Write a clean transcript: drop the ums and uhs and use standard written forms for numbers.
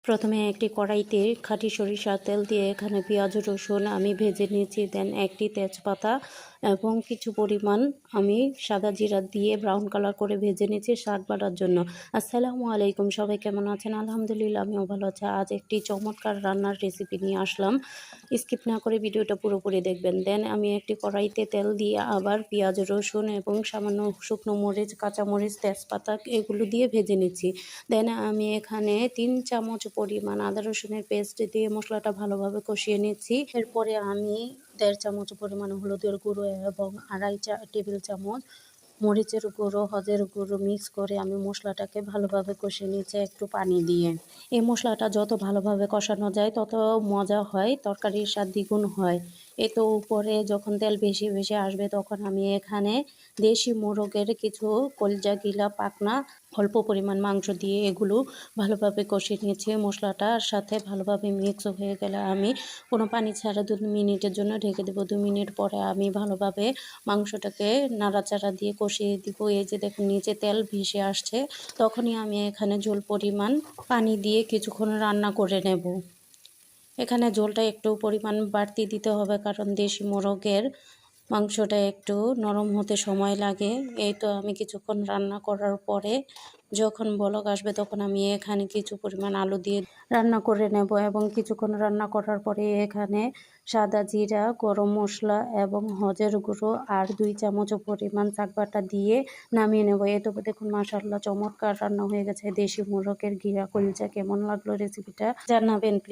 প্রথমে একটি কড়াইতে খাঁটি সরিষার তেল দিয়ে এখানে পেঁয়াজ রসুন আমি ভেজে নিয়েছি। দেন একটি তেজপাতা এবং কিছু পরিমাণ আমি সাদা জিরা দিয়ে ব্রাউন কালার করে ভেজে নিয়েছি শাক বাটার জন্য। আসসালামু আলাইকুম, সবাই কেমন আছেন? আলহামদুলিল্লাহ আমিও ভালো আছি। আজ একটি চমৎকার রান্নার রেসিপি নিয়ে আসলাম। স্কিপ না করে ভিডিওটা পুরোপুরি দেখবেন। দেন আমি একটি কড়াইতে তেল দিয়ে আবার পেঁয়াজ রসুন এবং সামান্য শুকনো মরিচ, কাঁচামরিচ, তেজপাতা এগুলো দিয়ে ভেজে নিচ্ছি। দেন আমি এখানে 3 চামচ পরিমাণ আদা রসুনের পেস্ট দিয়ে মশলাটা ভালোভাবে কষিয়ে নিচ্ছি। এরপরে আমি 1.5 চামচ পরিমাণ হলুদের গুঁড়ো এবং 2.5 টেবিল চামচ মরিচের গুঁড়ো, হলদের গুঁড়ো মিক্স করে আমি মশলাটাকে ভালোভাবে কষিয়ে নিচ্ছি একটু পানি দিয়ে। এই মশলাটা যত ভালোভাবে কষানো যায় তত মজা হয়, তরকারির স্বাদ দ্বিগুণ হয়। এতো উপরে যখন তেল বেশি বেশি আসবে তখন আমি এখানে দেশি মোরগের কিছু কলিজা গিলা পাকনা অল্প পরিমাণ মাংস দিয়ে এগুলো ভালোভাবে কষিয়ে নিয়েছি। মশলাটার সাথে ভালোভাবে মিক্স হয়ে গেলে আমি কোনো পানি ছাড়া 2 মিনিটের জন্য ঢেকে দেবো। 2 মিনিট পরে আমি ভালোভাবে মাংসটাকে নাড়াচাড়া দিয়ে কষিয়ে দিব। এই যে দেখুন নিচে তেল ভেসে আসছে, তখনই আমি এখানে ঝোল পরিমাণ পানি দিয়ে কিছুক্ষণ রান্না করে নেব। এখানে ঝোলটা একটু পরিমাণ বাড়তি দিতে হবে, কারণ দেশি মোরগের মাংসটা একটু নরম হতে সময় লাগে। এই তো আমি কিছুক্ষণ রান্না করার পরে যখন বলক আসবে তখন আমি এখানে কিছু পরিমাণ আলু দিয়ে রান্না করে নেব এবং কিছুক্ষণ রান্না করার পরে এখানে সাদা জিরা, গরম মশলা এবং হলদের গুঁড়ো আর 2 চামচ পরিমাণ শাক বাটা দিয়ে নামিয়ে নেব। এই তো দেখুন মাশাআল্লাহ চমৎকার রান্না হয়ে গেছে দেশি মোরগের ঘিরা কলিজা। কেমন লাগলো রেসিপিটা জানাবেন প্লিজ।